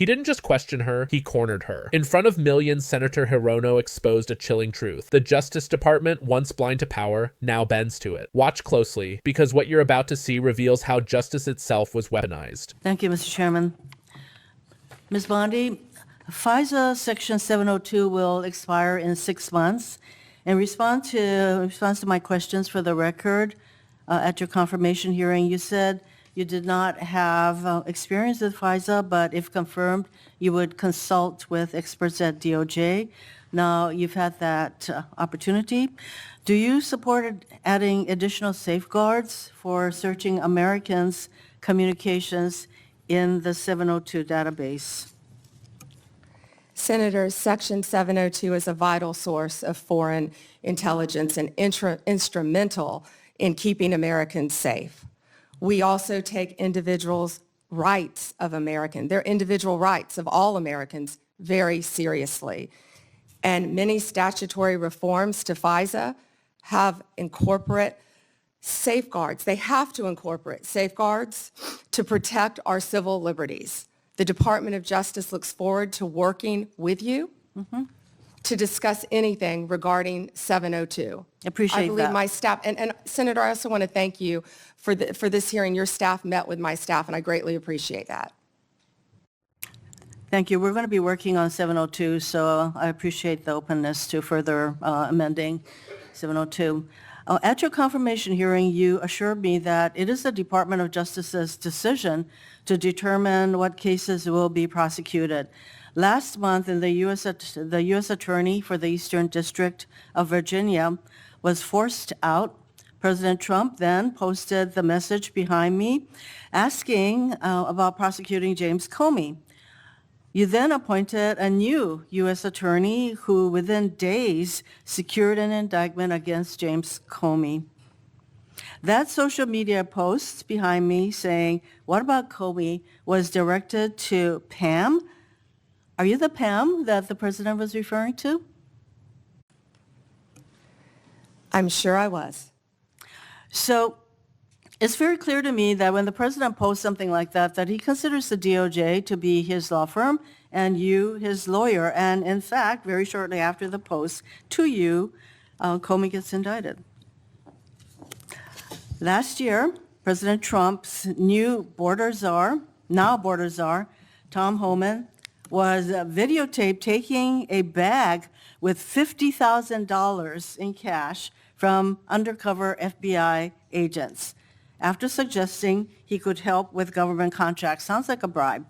He didn't just question her, he cornered her. In front of millions, Senator Hirono exposed a chilling truth. The Justice Department, once blind to power, now bends to it. Watch closely, because what you're about to see reveals how justice itself was weaponized. Thank you, Mr. Chairman. Ms. Bondi, FISA Section 702 will expire in 6 months. In response to my questions for the record, at your confirmation hearing, you said you did not have experience with FISA, but if confirmed, you would consult with experts at DOJ. Now, you've had that opportunity. Do you support adding additional safeguards for searching Americans' communications in the 702 database? Senator, Section 702 is a vital source of foreign intelligence and instrumental in keeping Americans safe. We also take individuals' rights of Americans, their individual rights of all Americans, very seriously. And many statutory reforms to FISA have incorporate safeguards. They have to incorporate safeguards to protect our civil liberties. The Department of Justice looks forward to working with you to discuss anything regarding 702. Appreciate I believe that. my staff, and Senator, I also want to thank you for this hearing. Your staff met with my staff, and I greatly appreciate that. Thank you. We're going to be working on 702, so I appreciate the openness to further amending 702. At your confirmation hearing, you assured me that it is the Department of Justice's decision to determine what cases will be prosecuted. Last month, the U.S. Attorney for the Eastern District of Virginia was forced out. President Trump then posted the message behind me asking about prosecuting James Comey. You then appointed a new U.S. attorney who within days secured an indictment against James Comey. That social media post behind me saying, "What about Comey?" was directed to Pam. Are you the Pam that the president was referring to? I'm sure I was. So it's very clear to me that when the president posts something like that, that he considers the DOJ to be his law firm and you his lawyer. And in fact, very shortly after the post to you, Comey gets indicted. Last year, President Trump's new border czar, now border czar, Tom Homan, was videotaped taking a bag with $50,000 in cash from undercover FBI agents after suggesting he could help with government contracts. Sounds like a bribe.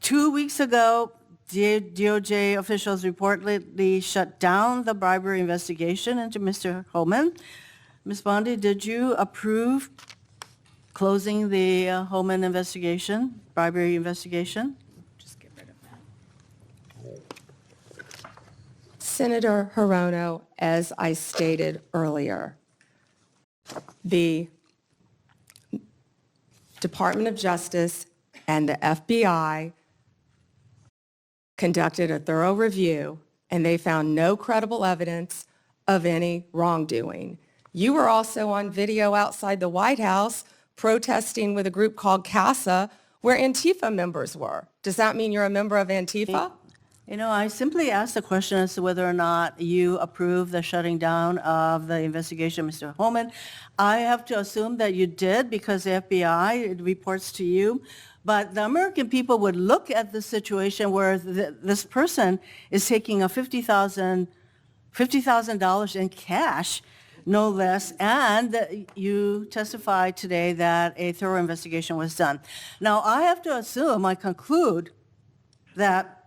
2 weeks ago, DOJ officials reportedly shut down the bribery investigation into Mr. Homan. Ms. Bondi, did you approve closing the Homan investigation, bribery investigation? Just get rid of that. Senator Hirono, as I stated earlier, the Department of Justice and the FBI conducted a thorough review, and they found no credible evidence of any wrongdoing. You were also on video outside the White House protesting with a group called CASA, where Antifa members were. Does that mean you're a member of Antifa? You know, I simply asked the question as to whether or not you approve the shutting down of the investigation, Mr. Homan. I have to assume that you did because the FBI it reports to you. But the American people would look at the situation where this person is taking a $50,000 in cash, no less, and you testified today that a thorough investigation was done. Now, I have to assume, I conclude, that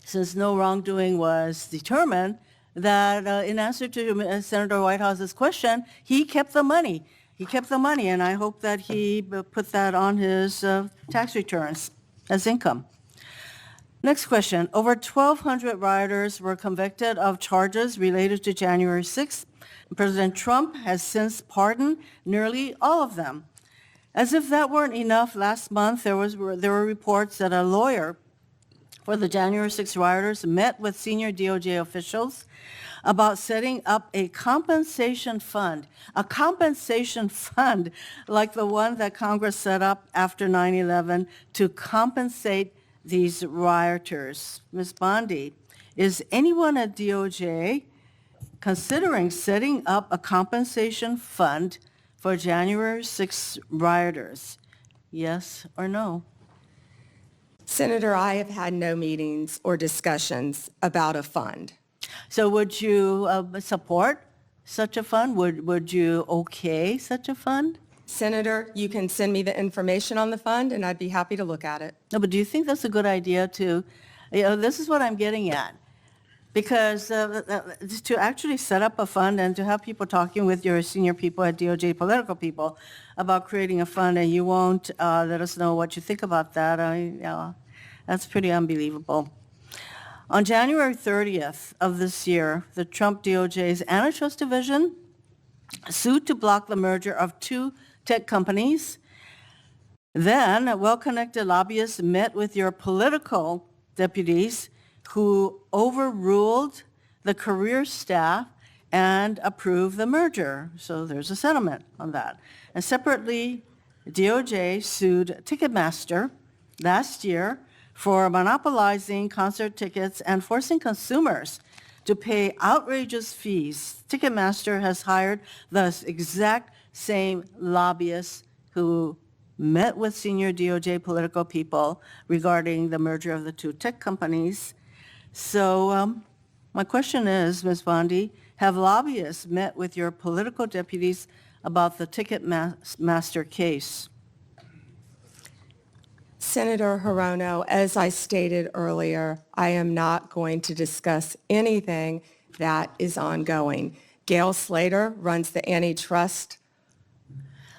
since no wrongdoing was determined, that in answer to Senator Whitehouse's question, he kept the money. He kept the money, and I hope that he put that on his tax returns as income. Next question. Over 1,200 rioters were convicted of charges related to January 6th. President Trump has since pardoned nearly all of them. As if that weren't enough, last month there were reports that a lawyer for the January 6th rioters met with senior DOJ officials about setting up a compensation fund like the one that Congress set up after 9/11 to compensate these rioters. Ms. Bondi, is anyone at DOJ considering setting up a compensation fund for January 6 rioters? Yes or no? Senator, I have had no meetings or discussions about a fund. So would you support such a fund? Would you okay such a fund? Senator, you can send me the information on the fund, and I'd be happy to look at it. No, but do you think that's a good idea this is what I'm getting at. Because to actually set up a fund and to have people talking with your senior people at DOJ, political people, about creating a fund, and you won't let us know what you think about that, that's pretty unbelievable. On January 30th of this year, the Trump DOJ's Antitrust Division sued to block the merger of two tech companies. Then, well-connected lobbyists met with your political deputies who overruled the career staff and approved the merger. So there's a settlement on that. And separately, DOJ sued Ticketmaster last year for monopolizing concert tickets and forcing consumers to pay outrageous fees. Ticketmaster has hired the exact same lobbyists who met with senior DOJ political people regarding the merger of the two tech companies. So my question is, Ms. Bondi, have lobbyists met with your political deputies about the Ticketmaster case? Senator Hirono, as I stated earlier, I am not going to discuss anything that is ongoing. Gail Slater runs the antitrust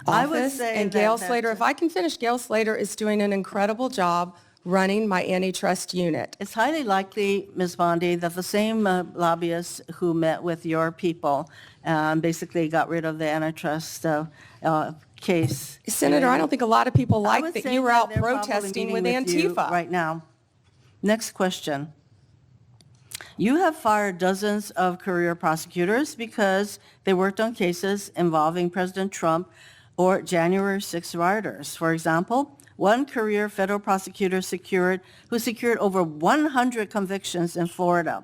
I would office, say and that Gail that's- Slater, if I can finish, Gail Slater is doing an incredible job running my antitrust unit. It's highly likely, Ms. Bondi, that the same lobbyists who met with your people basically got rid of the antitrust case. Senator, I don't think a lot of people I like would that say you were that out they're probably protesting with meeting you Antifa. right now. Next question. You have fired dozens of career prosecutors because they worked on cases involving President Trump or January 6 rioters. For example, one career federal prosecutor who secured over 100 convictions in Florida.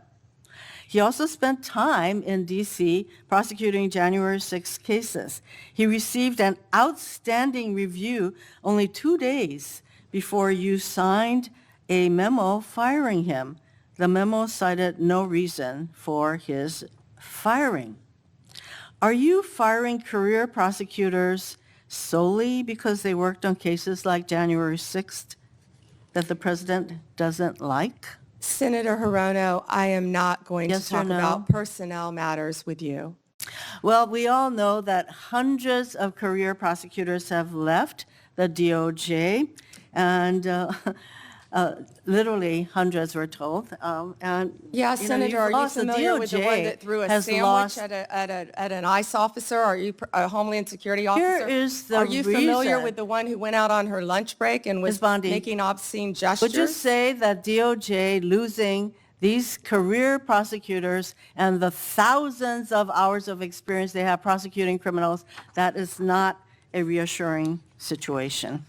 He also spent time in D.C. prosecuting January 6 cases. He received an outstanding review only 2 days before you signed a memo firing him. The memo cited no reason for his firing. Are you firing career prosecutors solely because they worked on cases like January 6th that the president doesn't like? Senator Hirono, I am not going Yes to or talk no? about personnel matters with you. Well, we all know that hundreds of career prosecutors have left the DOJ, and literally hundreds, we're told. Yeah, you know, Senator, you've are you lost. The familiar with the one DOJ that threw a has sandwich lost- at an ICE officer? Are you a Homeland Security officer? is the Are you familiar reason- with the one who went out on her lunch break and was Ms. Bondi, making obscene gestures? Would you say that DOJ losing these career prosecutors and the thousands of hours of experience they have prosecuting criminals, that is not a reassuring situation?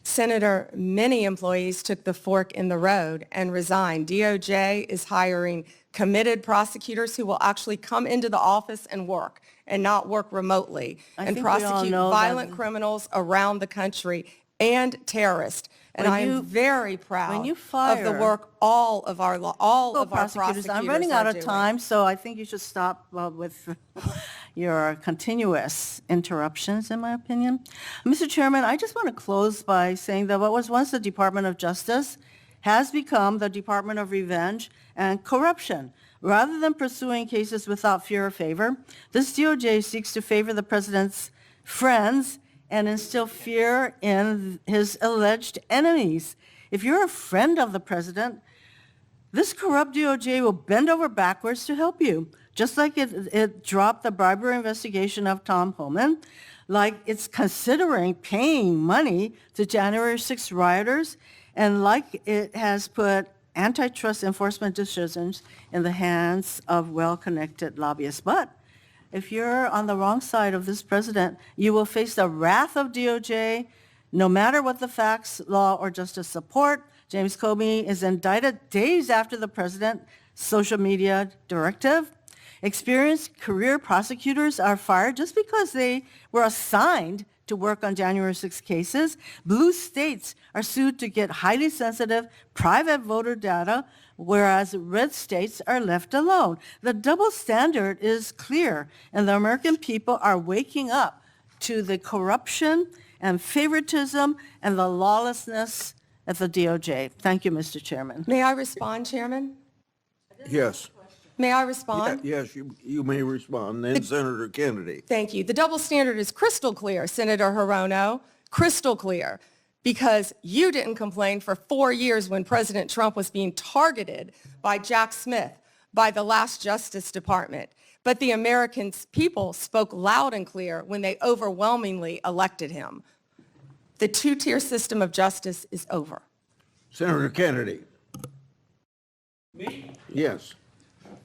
Senator, many employees took the fork in the road and resigned. DOJ is hiring committed prosecutors who will actually come into the office and work and not work remotely I and think we all prosecute know that- violent criminals around the country and terrorists. And When I you- am very proud you of the fire- work all of our prosecutors I'm running out are of doing. time, so I think you should stop with your continuous interruptions, in my opinion. Mr. Chairman, I just want to close by saying that what was once the Department of Justice has become the Department of Revenge and Corruption. Rather than pursuing cases without fear or favor, this DOJ seeks to favor the president's friends and instill fear in his alleged enemies. If you're a friend of the president, this corrupt DOJ will bend over backwards to help you, just like it dropped the bribery investigation of Tom Homan, like it's considering paying money to January 6 rioters, and like it has put antitrust enforcement decisions in the hands of well-connected lobbyists. But if you're on the wrong side of this president, you will face the wrath of DOJ, no matter what the facts, law, or justice support. James Comey is indicted days after the president's social media directive. Experienced career prosecutors are fired just because they were assigned to work on January 6 cases. Blue states are sued to get highly sensitive private voter data, whereas red states are left alone. The double standard is clear, and the American people are waking up to the corruption and favoritism and the lawlessness at the DOJ. Thank you, Mr. Chairman. May I respond, Chairman? Yes. May I respond? Yes, you may respond. Then Senator Kennedy. Thank you. The double standard is crystal clear, Senator Hirono, crystal clear, because you didn't complain for 4 years when President Trump was being targeted by Jack Smith, by the last Justice Department. But the American people spoke loud and clear when they overwhelmingly elected him. The two-tier system of justice is over. Senator Kennedy. Me? Yes.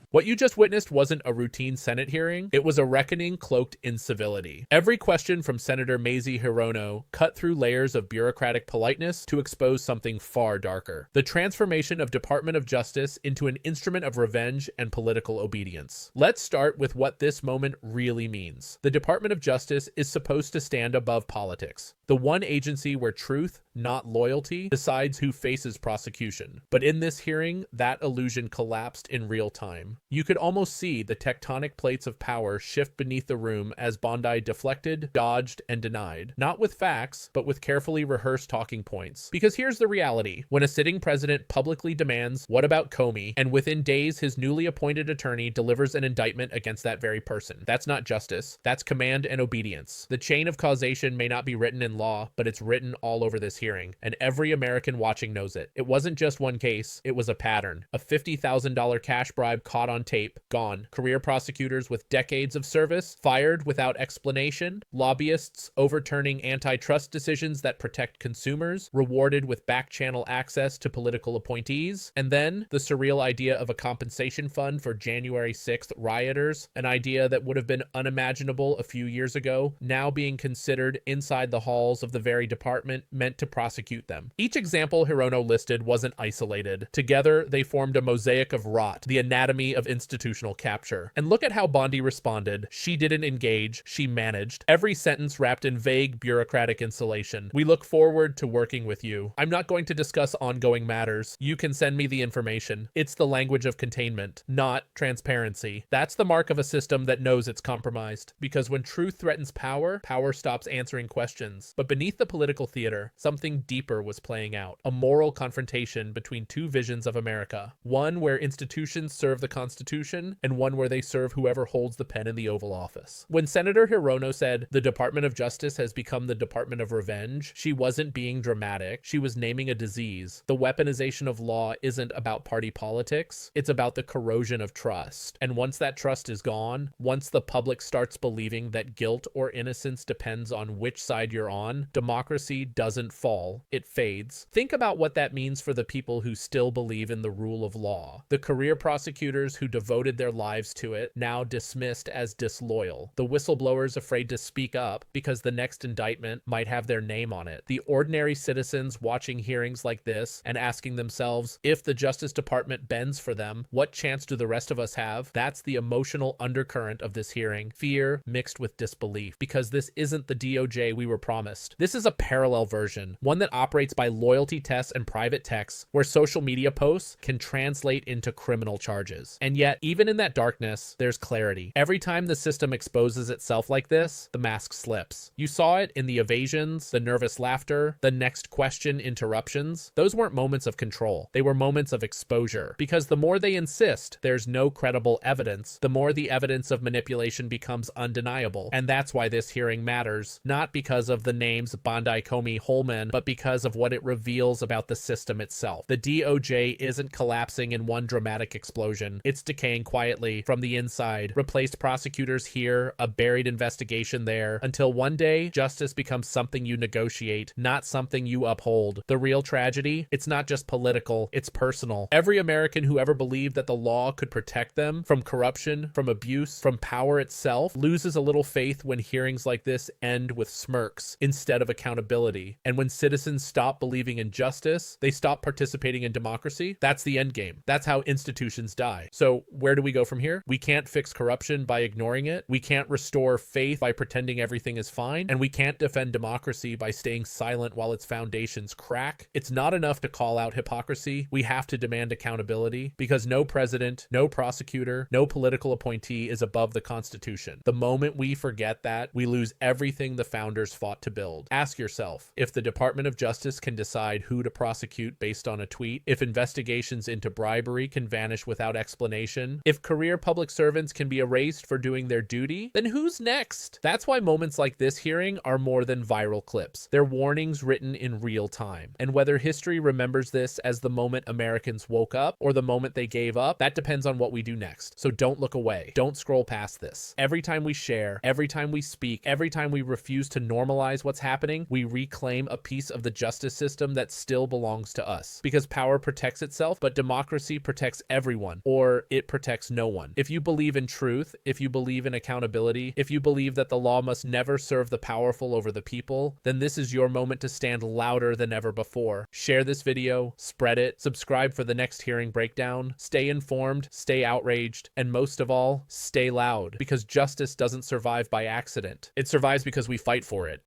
What you just witnessed wasn't a routine Senate hearing. It was a reckoning cloaked in civility. Every question from Senator Mazie Hirono cut through layers of bureaucratic politeness to expose something far darker: the transformation of Department of Justice into an instrument of revenge and political obedience. Let's start with what this moment really means. The Department of Justice is supposed to stand above politics, the one agency where truth, not loyalty, decides who faces prosecution. But in this hearing, that illusion collapsed in real time. You could almost see the tectonic plates of power shift beneath the room as Bondi deflected, dodged, and denied. Not with facts, but with carefully rehearsed talking points. Because here's the reality. When a sitting president publicly demands, "What about Comey?" and within days his newly appointed attorney delivers an indictment against that very person, that's not justice. That's command and obedience. The chain of causation may not be written in law, but it's written all over this hearing, and every American watching knows it. It wasn't just one case, it was a pattern. A $50,000 cash bribe caught on tape, gone. Career prosecutors with decades of service fired without explanation. Lobbyists overturning antitrust decisions that protect consumers, rewarded with back-channel access to political appointees. And then the surreal idea of a compensation fund for January 6th rioters, an idea that would have been unimaginable a few years ago, now being considered inside the halls of the very department meant to prosecute them. Each example Hirono listed wasn't isolated. Together, they formed a mosaic of rot, the anatomy of institutional capture. And look at how Bondi responded. She didn't engage, she managed. Every sentence wrapped in vague bureaucratic insulation. "We look forward to working with you. I'm not going to discuss ongoing matters. You can send me the information." It's the language of containment, not transparency. That's the mark of a system that knows it's compromised. Because when truth threatens power, power stops answering questions. But beneath the political theater, something deeper was playing out. A moral confrontation between two visions of America. One where institutions serve the Constitution, and one where they serve whoever holds the pen in the Oval Office. When Senator Hirono said the Department of Justice has become the Department of Revenge, she wasn't being dramatic. She was naming a disease. The weaponization of law isn't about party politics. It's about the corrosion of trust. And once that trust is gone, once the public starts believing that guilt or innocence depends on which side you're on, democracy doesn't fall. It fades. Think about what that means for the people who still believe in the rule of law. The career prosecutors who devoted their lives to it, now dismissed as disloyal. The whistleblowers afraid to speak up because the next indictment might have their name on it. The ordinary citizens watching hearings like this and asking themselves, if the Justice Department bends for them, what chance do the rest of us have? That's the emotional undercurrent of this hearing. Fear mixed with disbelief. Because this isn't the DOJ we were promised. This is a parallel version, one that operates by loyalty tests and private texts, where social media posts can translate into criminal charges. And yet, even in that darkness, there's clarity. Every time the system exposes itself like this, the mask slips. You saw it in the evasions, the nervous laughter, the next question interruptions. Those weren't moments of control. They were moments of exposure. Because the more they insist there's no credible evidence, the more the evidence of manipulation becomes undeniable. And that's why this hearing matters. Not because of the names Bondi, Comey, Holman, but because of what it reveals about the system itself. The DOJ isn't collapsing in one dramatic explosion. It's decaying quietly from the inside. Replaced prosecutors here, a buried investigation there, until one day, justice becomes something you negotiate, not something you uphold. The real tragedy? It's not just political, it's personal. Every American who ever believed that the law could protect them from corruption, from abuse, from power itself, loses a little faith when hearings like this end with smirks instead of accountability. And when citizens stop believing in justice, they stop participating in democracy. That's the end game. That's how institutions die. So where do we go from here? We can't fix corruption by ignoring it. We can't restore faith by pretending everything is fine. And we can't defend democracy by staying silent while its foundations crack. It's not enough to call out hypocrisy. We have to demand accountability, because no president, no prosecutor, no political appointee is above the Constitution. The moment we forget that, we lose everything the founders fought to build. Ask yourself, if the Department of Justice can decide who to prosecute based on a tweet, if investigations into bribery can vanish without explanation, if career public servants can be erased for doing their duty, then who's next? That's why moments like this hearing are more than viral clips. They're warnings written in real time. And whether history remembers this as the moment Americans woke up or the moment they gave up, that depends on what we do next. So don't look away. Don't scroll past this. Every time we share, every time we speak, every time we refuse to normalize what's happening, we reclaim a piece of the justice system that still belongs to us. Because power protects itself, but democracy protects everyone, or it protects no one. If you believe in truth, if you believe in accountability, if you believe that the law must never serve the powerful over the people, then this is your moment to stand louder than ever before. Share this video, spread it, subscribe for the next hearing breakdown, stay informed, stay outraged, and most of all, stay loud, because justice doesn't survive by accident. It survives because we fight for it.